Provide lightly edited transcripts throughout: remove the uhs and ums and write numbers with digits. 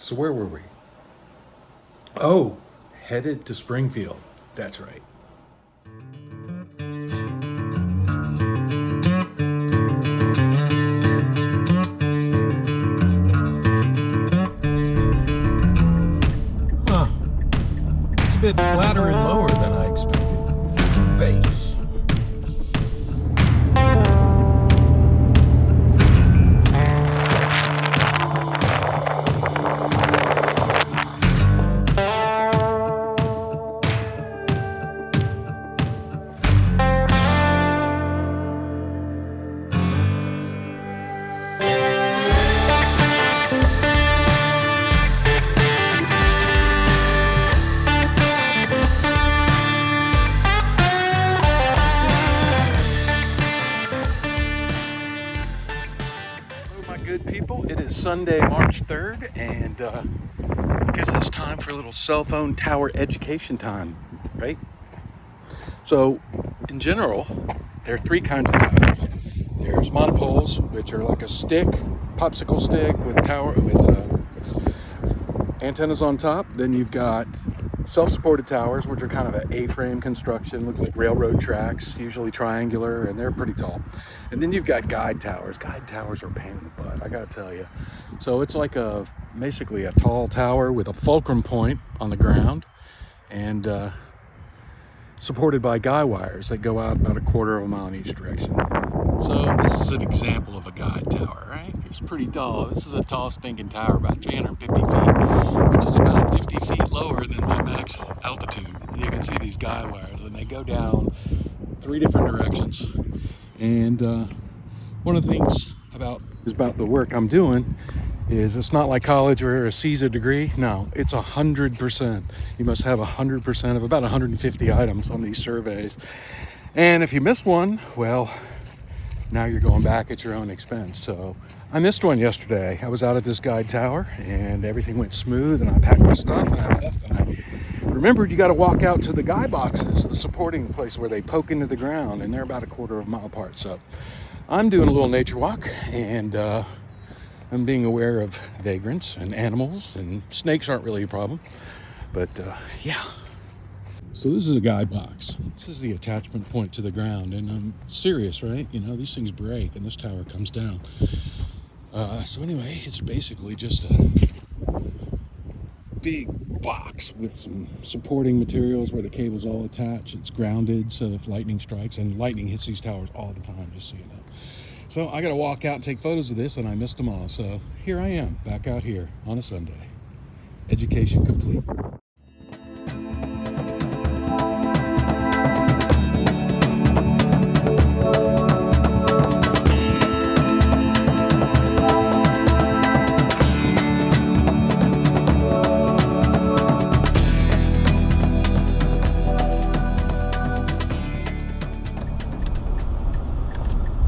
So where were we? Oh, headed to Springfield. That's right. Huh. It's a bit flatter and lower than I expected. Base. Good people, it is Sunday, March 3rd, and I guess it's time for a little cell phone tower education time, right? So, in general, there are three kinds of towers. There's monopoles, which are like a stick, popsicle stick with antennas on top. Then you've got self-supported towers, which are kind of an A-frame construction, look like railroad tracks, usually triangular, and they're pretty tall. And then you've got guide towers. Guide towers are a pain in the butt, I gotta tell you. So it's like basically a tall tower with a fulcrum point on the ground and supported by guy wires that go out about 1/4 of a mile in each direction. So this is an example of a guide tower, right? It's pretty tall. This is a tall stinking tower, about 350 feet, which is about 50 feet lower than my max altitude. And you can see these guy wires, and they go down 3 different directions. And one of the things about the work I'm doing is it's not like college where it sees a degree. No, it's 100%. You must have 100% of about 150 items on these surveys. And if you miss one, well, now you're going back at your own expense. So I missed one yesterday. I was out at this guide tower and everything went smooth and I packed my stuff and I left and I remembered you got to walk out to the guy boxes, the supporting place where they poke into the ground, and they're about 1/4 of a mile apart. So I'm doing a little nature walk and I'm being aware of vagrants and animals, and snakes aren't really a problem, but yeah. So this is a guide box. This is the attachment point to the ground, and I'm serious, right? You know, these things break and this tower comes down. So anyway, it's basically just a big box with some supporting materials where the cable's all attached. It's grounded, so if lightning strikes, and lightning hits these towers all the time, just so you know. So I got to walk out and take photos of this, and I missed them all. So here I am, back out here on a Sunday. Education complete.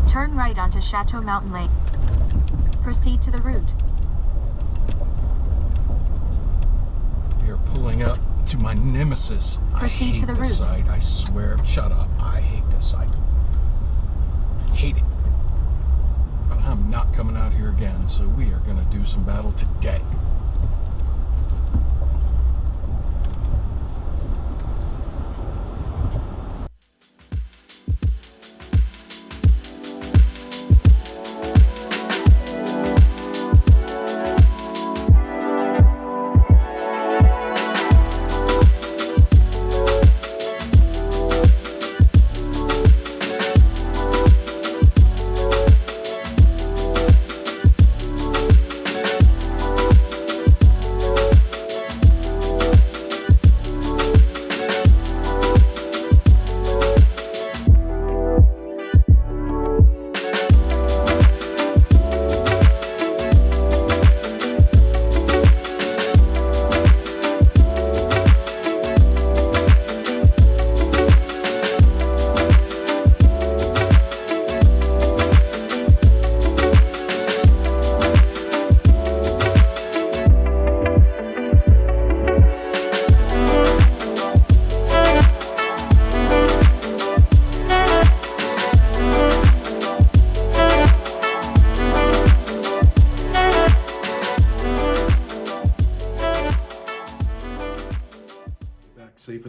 Turn right onto Chateau Mountain Lake. Proceed to the route. We are pulling up to my Nemesis. Proceed I hate to the this route. site. I swear. Shut up. I hate this site. Hate it. But I'm not coming out here again, so we are going to do some battle today.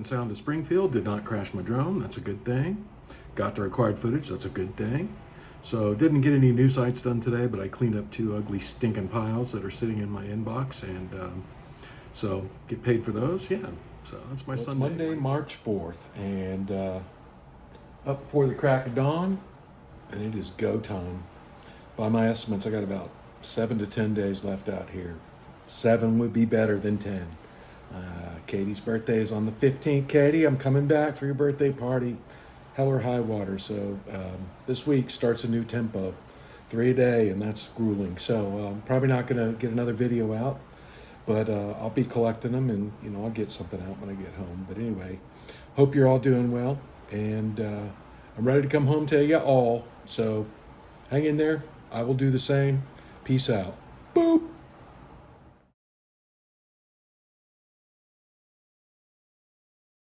sound to Springfield. Did not crash my drone. That's a good thing. Got the required footage. That's a good thing. So didn't get any new sites done today, but I cleaned up 2 ugly stinking piles that are sitting in my inbox, and so get paid for those. Yeah. So that's my Sunday. It's Monday, March 4th, and up before the crack of dawn, and it is go time. By my estimates, I got about 7 to 10 days left out here. 7 would be better than 10. Katie's birthday is on the 15th. Katie, I'm coming back for your birthday party. Hell or high water. So this week starts a new tempo, 3 a day, and that's grueling. So I'm probably not going to get another video out, but I'll be collecting them, and I'll get something out when I get home. But anyway, hope you're all doing well, and I'm ready to come home to you all. So hang in there. I will do the same. Peace out. Boop.